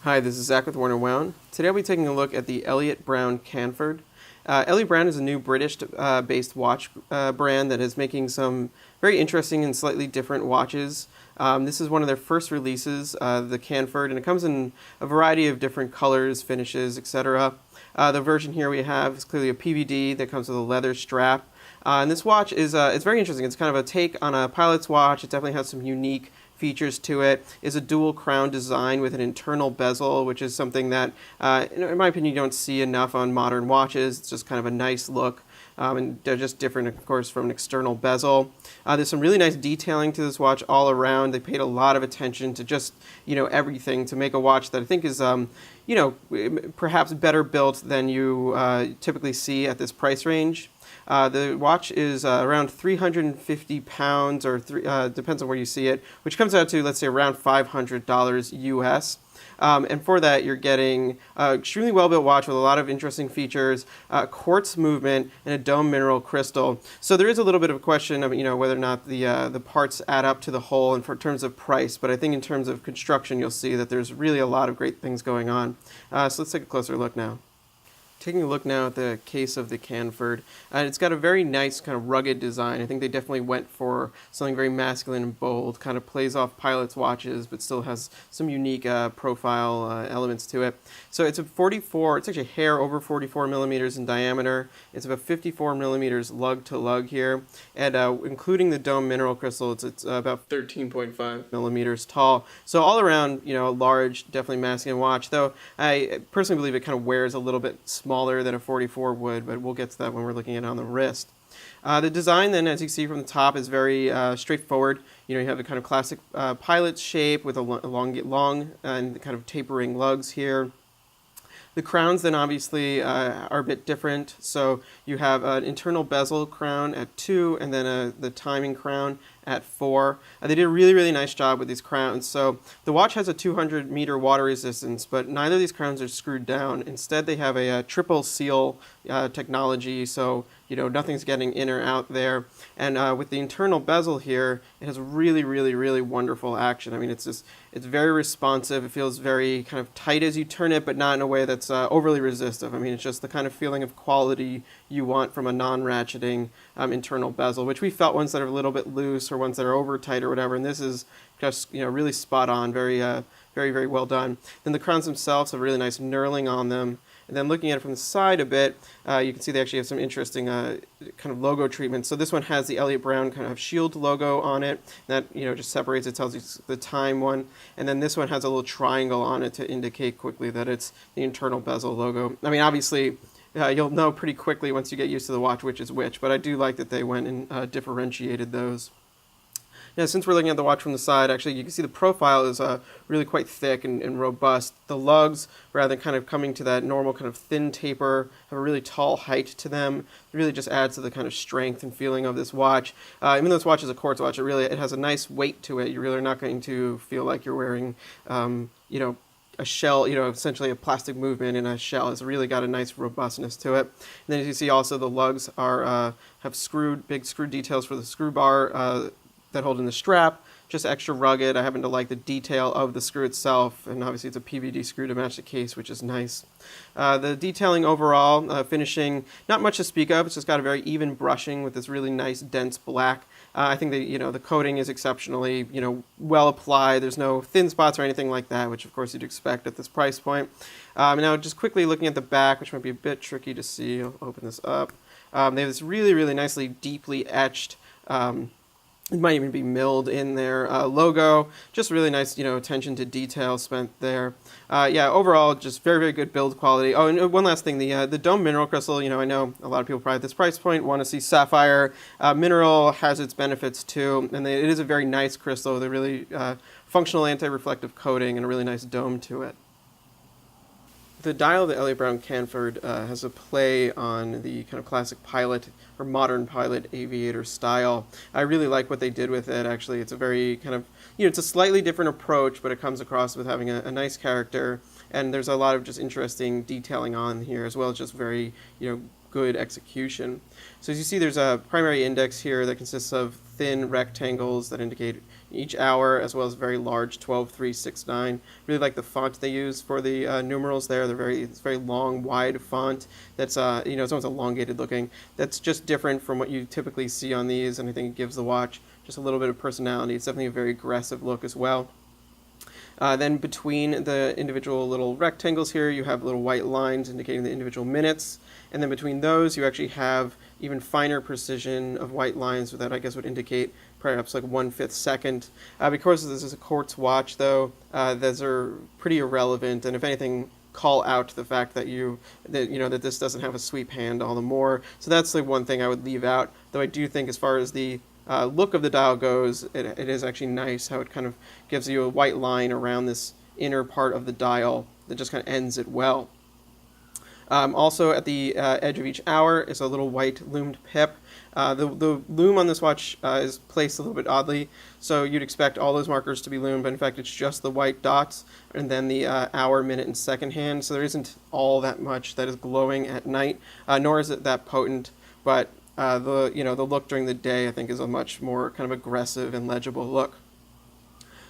Hi, this is Zach with Warner Wound. Today I'll be taking a look at the Elliot Brown Canford. Elliot Brown is a new British-based watch brand that is making some very interesting and slightly different watches. This is one of their first releases, the Canford, and it comes in a variety of different colors, finishes, etc. The version here we have is clearly a PVD that comes with a leather strap. And this watch is it's very interesting. It's kind of a take on a pilot's watch. It definitely has some unique features to it. Is a dual crown design with an internal bezel, which is something that, in my opinion, you don't see enough on modern watches. It's just kind of a nice look. And they're just different, of course, from an external bezel. There's some really nice detailing to this watch all around. They paid a lot of attention to just, everything to make a watch that I think is, perhaps better built than you typically see at this price range. The watch is around 350 pounds, or depends on where you see it, which comes out to, let's say, around $500 US. And for that, you're getting an extremely well-built watch with a lot of interesting features, quartz movement, and a dome mineral crystal. So there is a little bit of a question of, whether or not the parts add up to the whole in terms of price. But I think in terms of construction, you'll see that there's really a lot of great things going on. So let's take a closer look now. Taking a look now at the case of the Canford, it's got a very nice kind of rugged design. I think they definitely went for something very masculine and bold, kind of plays off pilots' watches, but still has some unique profile elements to it. So it's it's actually a hair over 44 millimeters in diameter. It's about 54 millimeters lug to lug here, and including the dome mineral crystal, it's about 13.5 millimeters tall. So all around, a large, definitely masculine watch, though I personally believe it kind of wears a little bit smaller than a 44 would, but we'll get to that when we're looking at it on the wrist. The design then, as you see from the top, is very straightforward. You have a kind of classic pilot shape with a long and kind of tapering lugs here. The crowns then obviously are a bit different. So you have an internal bezel crown at 2, and then the timing crown at 4. They did a really, really nice job with these crowns. So the watch has a 200-meter water resistance, but neither of these crowns are screwed down. Instead, they have a triple seal technology, so nothing's getting in or out there. And with the internal bezel here, it has really, really, really wonderful action. I mean, it's very responsive. It feels very kind of tight as you turn it, but not in a way that's overly resistive. I mean, it's just the kind of feeling of quality you want from a non-ratcheting internal bezel, which we felt ones that are a little bit loose or ones that are over tight or whatever. And this is just really spot on, very, very, very well done. Then the crowns themselves have a really nice knurling on them. And then looking at it from the side a bit, you can see they actually have some interesting kind of logo treatment. So this one has the Elliot Brown kind of shield logo on it. That just separates it, tells you the time one. And then this one has a little triangle on it to indicate quickly that it's the internal bezel logo. I mean, obviously, you'll know pretty quickly once you get used to the watch which is which, but I do like that they went and differentiated those. Now, since we're looking at the watch from the side, actually, you can see the profile is really quite thick and robust. The lugs, rather than kind of coming to that normal kind of thin taper, have a really tall height to them. It really just adds to the kind of strength and feeling of this watch. Even though this watch is a quartz watch, it has a nice weight to it. You really are not going to feel like you're wearing, a shell, essentially a plastic movement in a shell. It's really got a nice robustness to it. And then as you see also the lugs have big screw details for the screw bar that hold in the strap, just extra rugged. I happen to like the detail of the screw itself, and obviously it's a PVD screw to match the case, which is nice. The detailing overall, finishing, not much to speak of. It's just got a very even brushing with this really nice dense black. I think the coating is exceptionally well applied. There's no thin spots or anything like that, which of course you'd expect at this price point. Now just quickly looking at the back, which might be a bit tricky to see. I'll open this up. They have this really, really nicely deeply etched. It might even be milled in their logo. Just really nice, attention to detail spent there. Overall, just very, very good build quality. Oh, and one last thing, the dome mineral crystal, I know a lot of people probably at this price point want to see sapphire. Mineral has its benefits too, and it is a very nice crystal with a really functional anti-reflective coating and a really nice dome to it. The dial of the Elliot Brown Canford has a play on the kind of classic pilot or modern pilot aviator style. I really like what they did with it, actually. It's a very kind of, it's a slightly different approach, but it comes across with having a nice character, and there's a lot of just interesting detailing on here, as well as just very, good execution. So as you see, there's a primary index here that consists of thin rectangles that indicate each hour, as well as very large 12369. Really like the font they use for the numerals there. It's very long, wide font. That's it's almost elongated looking. That's just different from what you typically see on these, and I think it gives the watch just a little bit of personality. It's definitely a very aggressive look as well. Then between the individual little rectangles here, you have little white lines indicating the individual minutes. And then between those, you actually have even finer precision of white lines that I guess would indicate perhaps like 1/5 second. Because this is a quartz watch, though, those are pretty irrelevant. And if anything, call out the fact that that this doesn't have a sweep hand all the more. So that's the one thing I would leave out. Though I do think as far as the look of the dial goes, it is actually nice how it kind of gives you a white line around this inner part of the dial that just kind of ends it well. Also at the edge of each hour is a little white loomed pip. The loom on this watch is placed a little bit oddly, so you'd expect all those markers to be loomed, but in fact it's just the white dots and then the hour, minute, and second hand, so there isn't all that much that is glowing at night, nor is it that potent, but the look during the day, I think, is a much more kind of aggressive and legible look.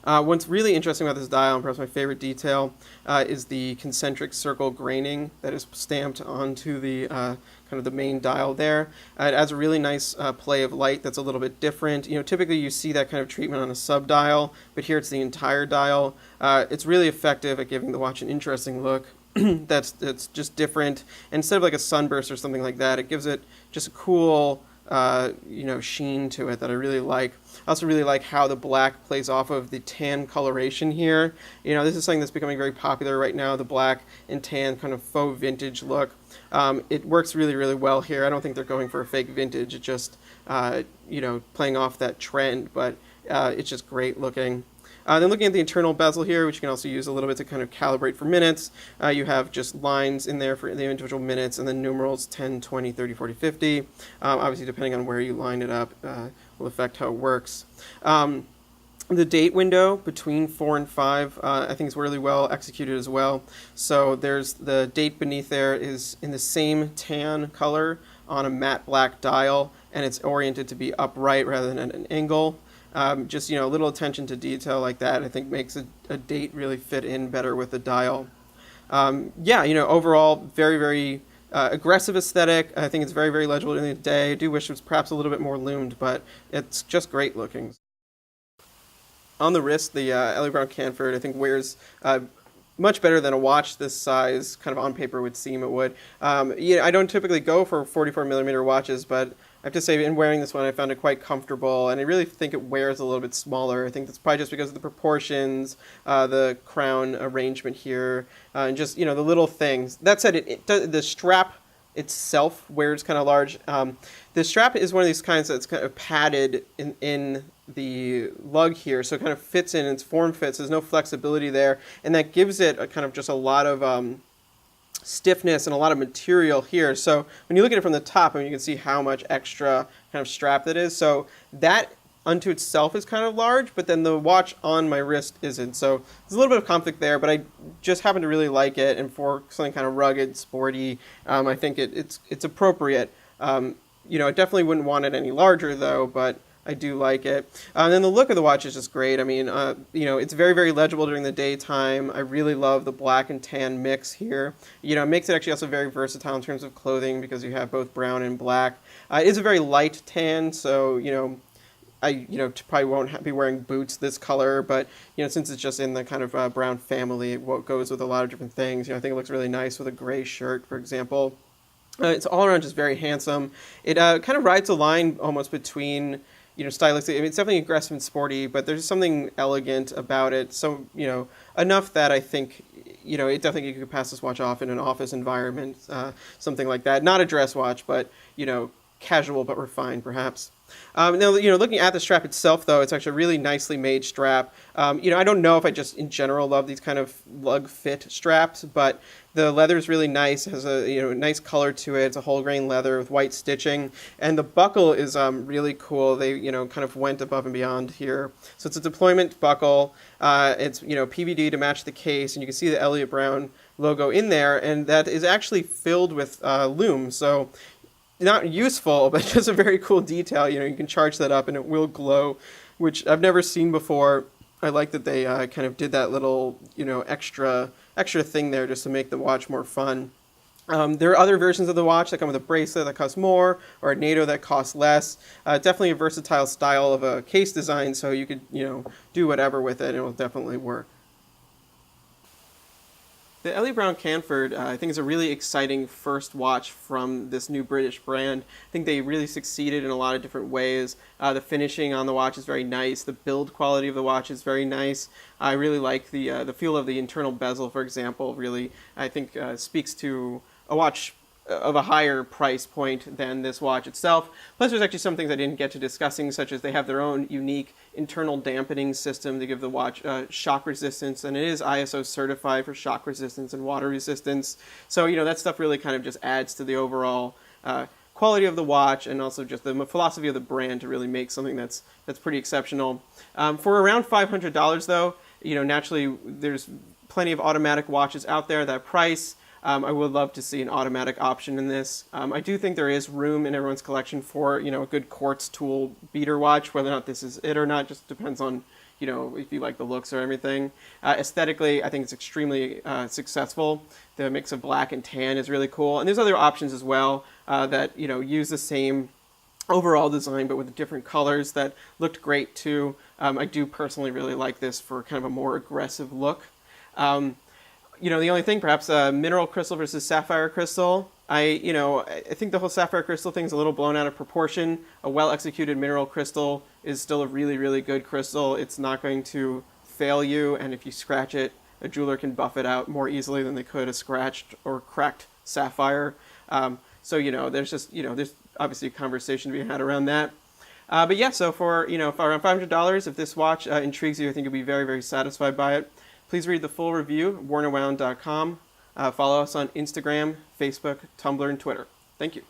What's really interesting about this dial, and perhaps my favorite detail, is the concentric circle graining that is stamped onto the kind of the main dial there. It adds a really nice play of light that's a little bit different. Typically you see that kind of treatment on a sub-dial, but here it's the entire dial. It's really effective at giving the watch an interesting look. that's just different. And instead of like a sunburst or something like that, it gives it just a cool sheen to it that I really like. I also really like how the black plays off of the tan coloration here. This is something that's becoming very popular right now, the black and tan kind of faux vintage look. It works really, really well here. I don't think they're going for a fake vintage. It's just, playing off that trend, but it's just great looking. Then looking at the internal bezel here, which you can also use a little bit to kind of calibrate for minutes, you have just lines in there for the individual minutes, and then numerals 10, 20, 30, 40, 50. Obviously, depending on where you line it up, will affect how it works. The date window between 4 and 5, I think is really well executed as well. So there's the date beneath there is in the same tan color on a matte black dial, and it's oriented to be upright rather than at an angle. Just a little attention to detail like that, I think, makes a date really fit in better with the dial. Overall, very, very aggressive aesthetic. I think it's very, very legible during the day. I do wish it was perhaps a little bit more loomed, but it's just great looking. On the wrist, the Elliot Brown Canford, I think, wears much better than a watch this size, kind of on paper would seem it would. I don't typically go for 44 millimeter watches, but I have to say, in wearing this one, I found it quite comfortable, and I really think it wears a little bit smaller. I think that's probably just because of the proportions, the crown arrangement here, and just, the little things. That said, the strap itself wears kind of large. The strap is one of these kinds that's kind of padded in the lug here, so it kind of fits in, its form fits. There's no flexibility there, and that gives it a kind of just a lot of stiffness and a lot of material here. So when you look at it from the top, you can see how much extra kind of strap that is. So that unto itself is kind of large, but then the watch on my wrist isn't. So there's a little bit of conflict there, but I just happen to really like it. And for something kind of rugged, sporty, I think it's appropriate. I definitely wouldn't want it any larger though, but I do like it. And then the look of the watch is just great. I mean, it's very, very legible during the daytime. I really love the black and tan mix here. It makes it actually also very versatile in terms of clothing because you have both brown and black. It is a very light tan, so, I probably won't be wearing boots this color, but, since it's just in the kind of brown family, it goes with a lot of different things. I think it looks really nice with a gray shirt, for example. It's all around just very handsome. It kind of rides a line almost between stylistically, it's definitely aggressive and sporty, but there's something elegant about it. So, enough that I think, it definitely you could pass this watch off in an office environment, something like that. Not a dress watch, but, casual but refined, perhaps. Now, looking at the strap itself, though, it's actually a really nicely made strap. I don't know if I just, in general, love these kind of lug fit straps, but the leather is really nice. It has a, nice color to it. It's a whole grain leather with white stitching. And the buckle is really cool. They, kind of went above and beyond here. So it's a deployment buckle. It's, PVD to match the case. And you can see the Elliot Brown logo in there. And that is actually filled with loom. So not useful, but just a very cool detail. You can charge that up and it will glow which I've never seen before. I like that they kind of did that little, extra thing there just to make the watch more fun. There are other versions of the watch that come with a bracelet that costs more, or a NATO that costs less. Definitely a versatile style of a case design, so you could, do whatever with it. It will definitely work. The Elliot Brown Canford, I think, is a really exciting first watch from this new British brand. I think they really succeeded in a lot of different ways. The finishing on the watch is very nice. The build quality of the watch is very nice. I really like the feel of the internal bezel, for example. Really, I think speaks to a watch of a higher price point than this watch itself. Plus, there's actually some things I didn't get to discussing, such as they have their own unique internal dampening system to give the watch shock resistance, and it is ISO certified for shock resistance and water resistance. So, that stuff really kind of just adds to the overall quality of the watch, and also just the philosophy of the brand to really make something that's pretty exceptional. For around $500, though, naturally there's plenty of automatic watches out there at that price. I would love to see an automatic option in this. I do think there is room in everyone's collection for, a good quartz tool beater watch. Whether or not this is it or not just depends on, if you like the looks or everything. Aesthetically, I think it's extremely successful. The mix of black and tan is really cool. And there's other options as well that, use the same overall design but with different colors that looked great too. I do personally really like this for kind of a more aggressive look. The only thing, perhaps, mineral crystal versus sapphire crystal. I think the whole sapphire crystal thing is a little blown out of proportion. A well-executed mineral crystal is still a really, really good crystal. It's not going to fail you, and if you scratch it, a jeweler can buff it out more easily than they could a scratched or cracked sapphire. So, there's just, there's obviously a conversation to be had around that. But yeah, so for around $500, if this watch intrigues you, I think you'll be very, very satisfied by it. Please read the full review at wornaround.com. Follow us on Instagram, Facebook, Tumblr, and Twitter. Thank you.